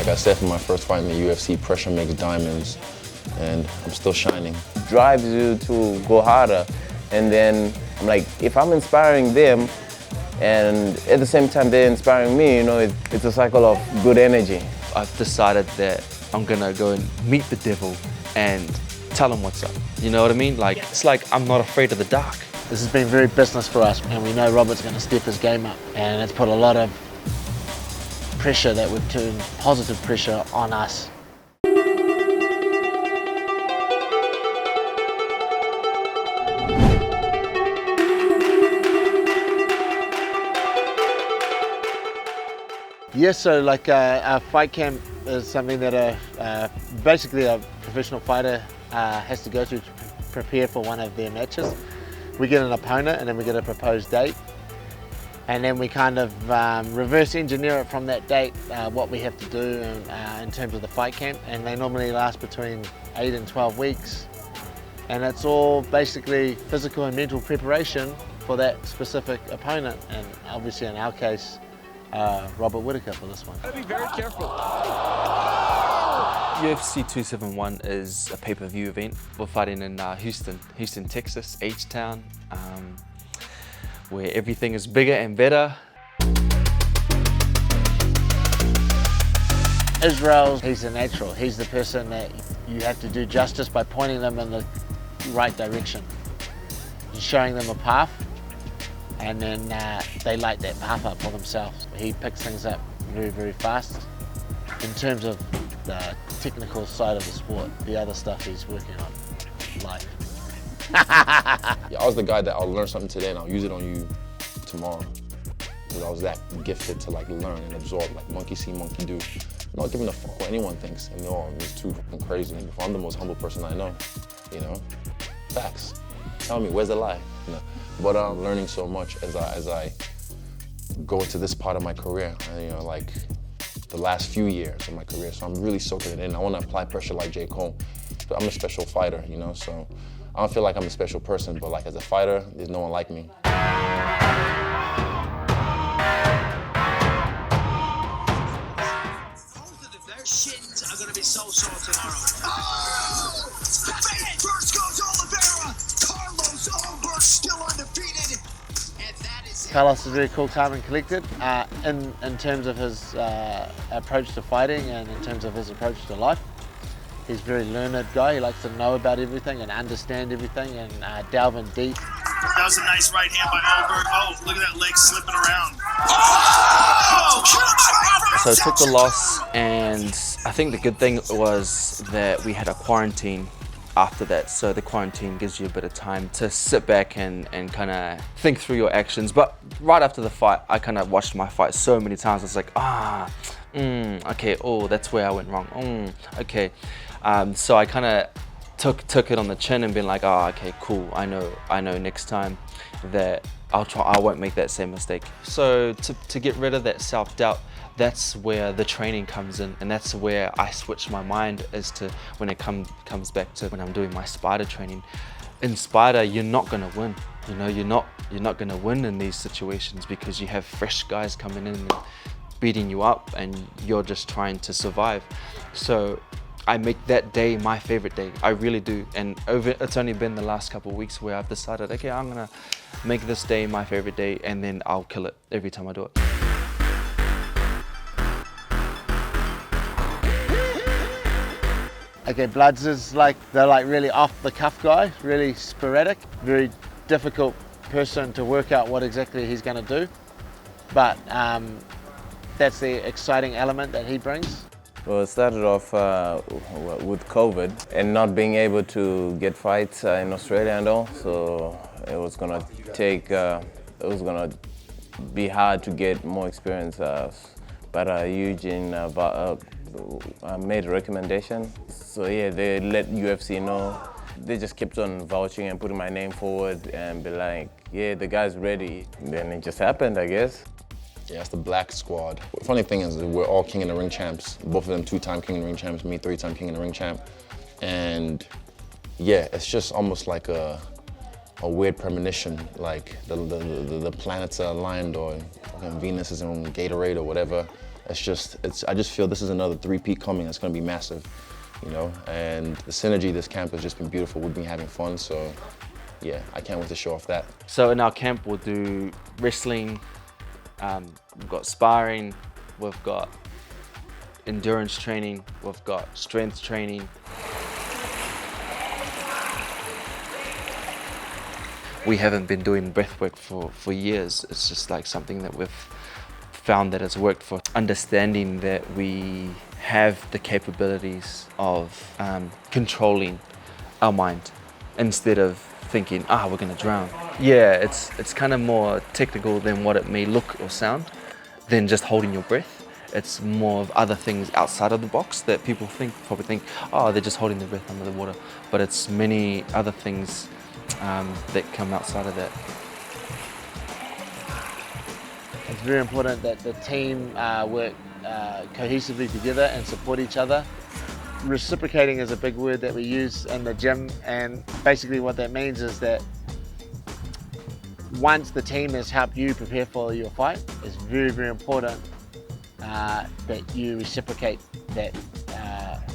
Like I said, for my first fight in the UFC, pressure makes diamonds, and I'm still shining. Drives you to go harder, and then I'm like, if I'm inspiring them, and at the same time they're inspiring me, you know, it's a cycle of good energy. I've decided that I'm gonna go and meet the devil and tell him what's up. You know what I mean? Like, it's like I'm not afraid of the dark. This has been very business for us, and we know Robert's going to step his game up, and it's put a lot of pressure that would turn positive pressure on us. Yes, so like our fight camp is something that basically a professional fighter has to go through to prepare for one of their matches. We get an opponent and then we get a proposed date, and then we kind of reverse engineer it from that date, what we have to do in terms of the fight camp, and they normally last between 8 and 12 weeks, and it's all basically physical and mental preparation for that specific opponent, and obviously in our case Robert Whittaker for this one. Gotta be very careful. UFC 271 is a pay-per-view event. We're fighting in Houston, Texas, H-Town, where everything is bigger and better. Israel, he's a natural. He's the person that you have to do justice by pointing them in the right direction. You're showing them a path, and then they light that path up for themselves. He picks things up very, very fast. In terms of the technical side of the sport, the other stuff he's working on, life. Yeah, I was the guy that I'll learn something today and I'll use it on you tomorrow. Because I was that gifted to like learn and absorb, like monkey see, monkey do. Not giving a fuck what anyone thinks, and it's too fucking crazy. I'm the most humble person I know, you know? Facts. Tell me, where's the lie? You know? But I'm learning so much as I go into this part of my career, you know, like the last few years of my career. So I'm really soaking it in. I want to apply pressure like J. Cole. But I'm a special fighter, you know, so I don't feel like I'm a special person, but like as a fighter, there's no one like me. Their shins are going to be so sore tomorrow. Oh! First goes Oliveira. Carlos Ulberg still undefeated. And that is it. Carlos is very cool, calm and collected in terms of his approach to fighting and in terms of his approach to life. He's a very learned guy. He likes to know about everything and understand everything and delve in deep. That was a nice right hand by Ulberg. Oh, look at that leg slipping around. Oh! So I took the loss, and I think the good thing was that we had a quarantine after that. So the quarantine gives you a bit of time to sit back and kind of think through your actions. But right after the fight, I kind of watched my fight so many times. I was like, okay, oh, that's where I went wrong. Okay. So I kind of took it on the chin and been like, oh, okay, cool. I know next time that I won't make that same mistake. So to get rid of that self-doubt, that's where the training comes in, and that's where I switch my mind as to when it comes back to when I'm doing my spider training. In spider, you're not gonna win. You know, you're not gonna win in these situations because you have fresh guys coming in and beating you up, and you're just trying to survive. So I make that day my favorite day. I really do. And it's only been the last couple of weeks where I've decided, okay, I'm gonna make this day my favorite day, and then I'll kill it every time I do it. Okay, Bloods is they're like really off the cuff guy, really sporadic, very difficult person to work out what exactly he's gonna do. But that's the exciting element that he brings. Well, it started off with COVID and not being able to get fights in Australia and all, so it was gonna be hard to get more experience. But Eugene made a recommendation. So yeah, they let UFC know. They just kept on vouching and putting my name forward and be like, yeah, the guy's ready. Then it just happened, I guess. Yeah, it's the Black Squad. The funny thing is we're all King in the Ring champs. Both of them 2-time King in the Ring champs, me 3-time King in the Ring champ. And yeah, it's just almost like a weird premonition, like the planets are aligned, or Venus is in Gatorade or whatever. I just feel this is another three-peat coming that's gonna be massive, you know? And the synergy this camp has just been beautiful. We've been having fun, so yeah, I can't wait to show off that. So in our camp, we'll do wrestling, we've got sparring, we've got endurance training, we've got strength training. We haven't been doing breath work for years. It's just like something that we've found that has worked for understanding that we have the capabilities of controlling our mind instead of thinking, we're gonna drown. Yeah, it's kind of more technical than what it may look or sound than just holding your breath. It's more of other things outside of the box that people probably think, they're just holding their breath under the water. But it's many other things that come outside of that. It's very important that the team work cohesively together and support each other. Reciprocating is a big word that we use in the gym, and basically what that means is that once the team has helped you prepare for your fight, it's very, very important that you reciprocate that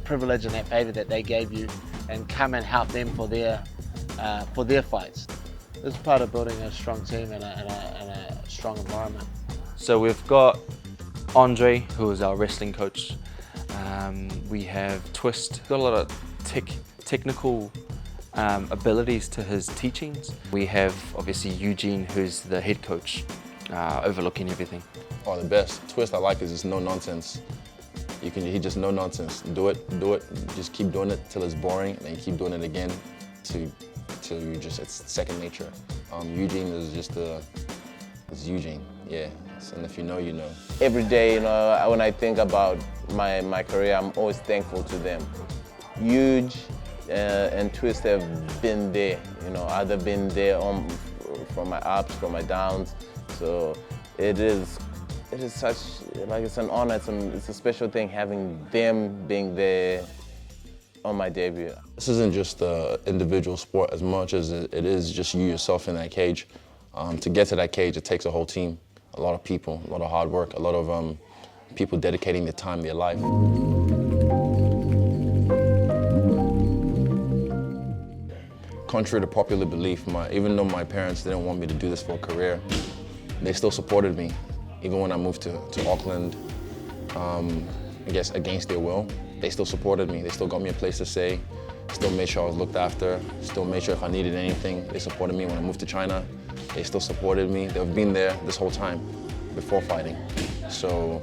privilege and that favor that they gave you and come and help them for their fights. This is part of building a strong team and a strong environment. So we've got Andre, who is our wrestling coach. We have Twist, got a lot of technical abilities to his teachings. We have obviously Eugene, who's the head coach, overlooking everything. Oh, the best. Twist I like is just no nonsense. He just no nonsense. Do it, just keep doing it till it's boring, and then keep doing it again till you just, it's second nature. Eugene is just it's Eugene, yeah. And if you know, you know. Every day, you know, when I think about my career, I'm always thankful to them. Huge and Twist have been there, you know, either been there from my ups, from my downs. So it is such, like, it's an honor, it's a special thing having them being there on my debut. This isn't just an individual sport as much as it is just you yourself in that cage. To get to that cage, it takes a whole team, a lot of people, a lot of hard work, a lot of people dedicating their time, their life. Contrary to popular belief, even though my parents didn't want me to do this for a career, they still supported me. Even when I moved to Auckland, I guess against their will, they still supported me. They still got me a place to stay, still made sure I was looked after, still made sure if I needed anything, they supported me. When I moved to China, they still supported me. They've been there this whole time before fighting. So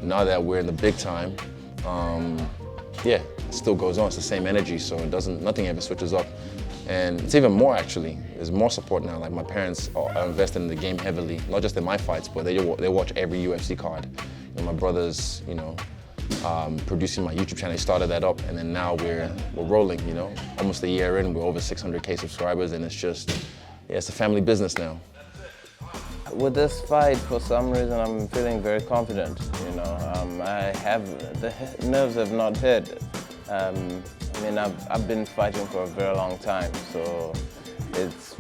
now that we're in the big time, yeah, it still goes on. It's the same energy, so nothing ever switches up. And it's even more, actually. There's more support now. Like, my parents are invested in the game heavily, not just in my fights, but they watch every UFC card. And my brother's, you know, producing my YouTube channel. He started that up, and then now we're rolling, you know. Almost a year in, we're over 600K subscribers, and it's just, yeah, it's a family business now. With this fight, for some reason, I'm feeling very confident, you know. The nerves have not hit. I mean, I've been fighting for a very long time, so it's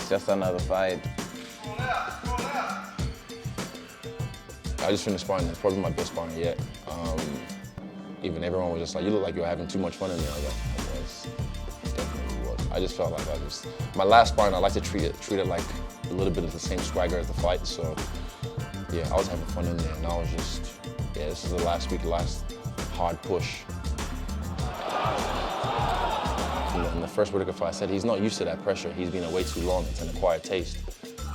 just another fight. I just finished sparring. It's probably my best sparring yet. Even everyone was just like, you look like you're having too much fun in there. I was. Definitely was. I just felt like my last sparring, I like to treat it like a little bit of the same swagger as the fight. So yeah, I was having fun in there, and I was just, yeah, this is the last week, last hard push. In the first Whittaker fight, I said he's not used to that pressure. He's been away too long. It's an acquired taste.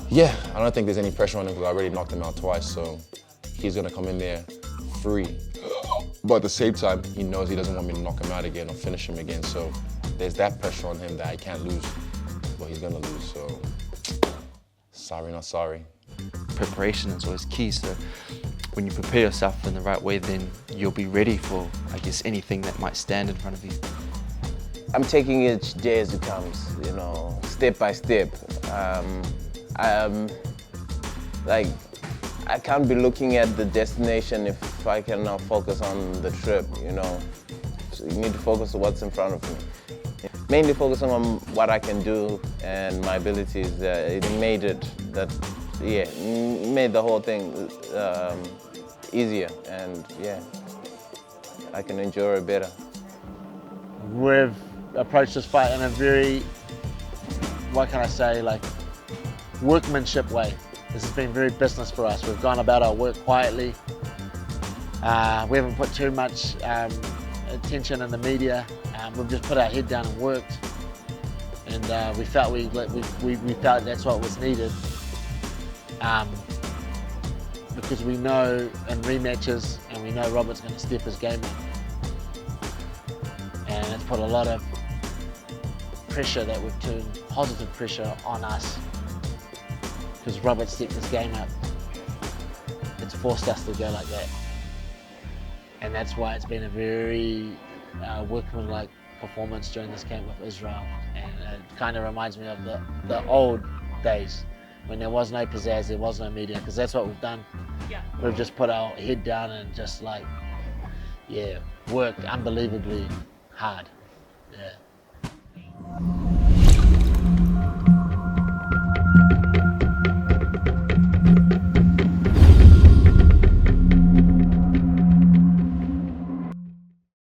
Yeah, I don't think there's any pressure on him because I already knocked him out twice, so he's gonna come in there free. But at the same time, he knows he doesn't want me to knock him out again or finish him again, so there's that pressure on him that I can't lose, but he's gonna lose, so sorry, not sorry. Preparation is always key, so when you prepare yourself in the right way, then you'll be ready for, I guess, anything that might stand in front of you. I'm taking each day as it comes, you know, step by step. I can't be looking at the destination if I cannot focus on the trip, you know. So you need to focus on what's in front of me. Mainly focusing on what I can do and my abilities. It made the whole thing easier, and yeah, I can enjoy it better. We've approached this fight in a very, what can I say, like workmanship way. This has been very business for us. We've gone about our work quietly. We haven't put too much attention in the media. We've just put our head down and worked, and we felt that's what was needed. Because we know in rematches, and we know Robert's going to step his game up, and it's put a lot of pressure that we've turned positive pressure on us. Because Robert stepped his game up, it's forced us to go like that. And that's why it's been a very workmanlike performance during this camp with Israel. And it kind of reminds me of the old days when there was no pizzazz, there was no media, because that's what we've done. Yeah. We've just put our head down and just like, yeah, worked unbelievably hard. Yeah.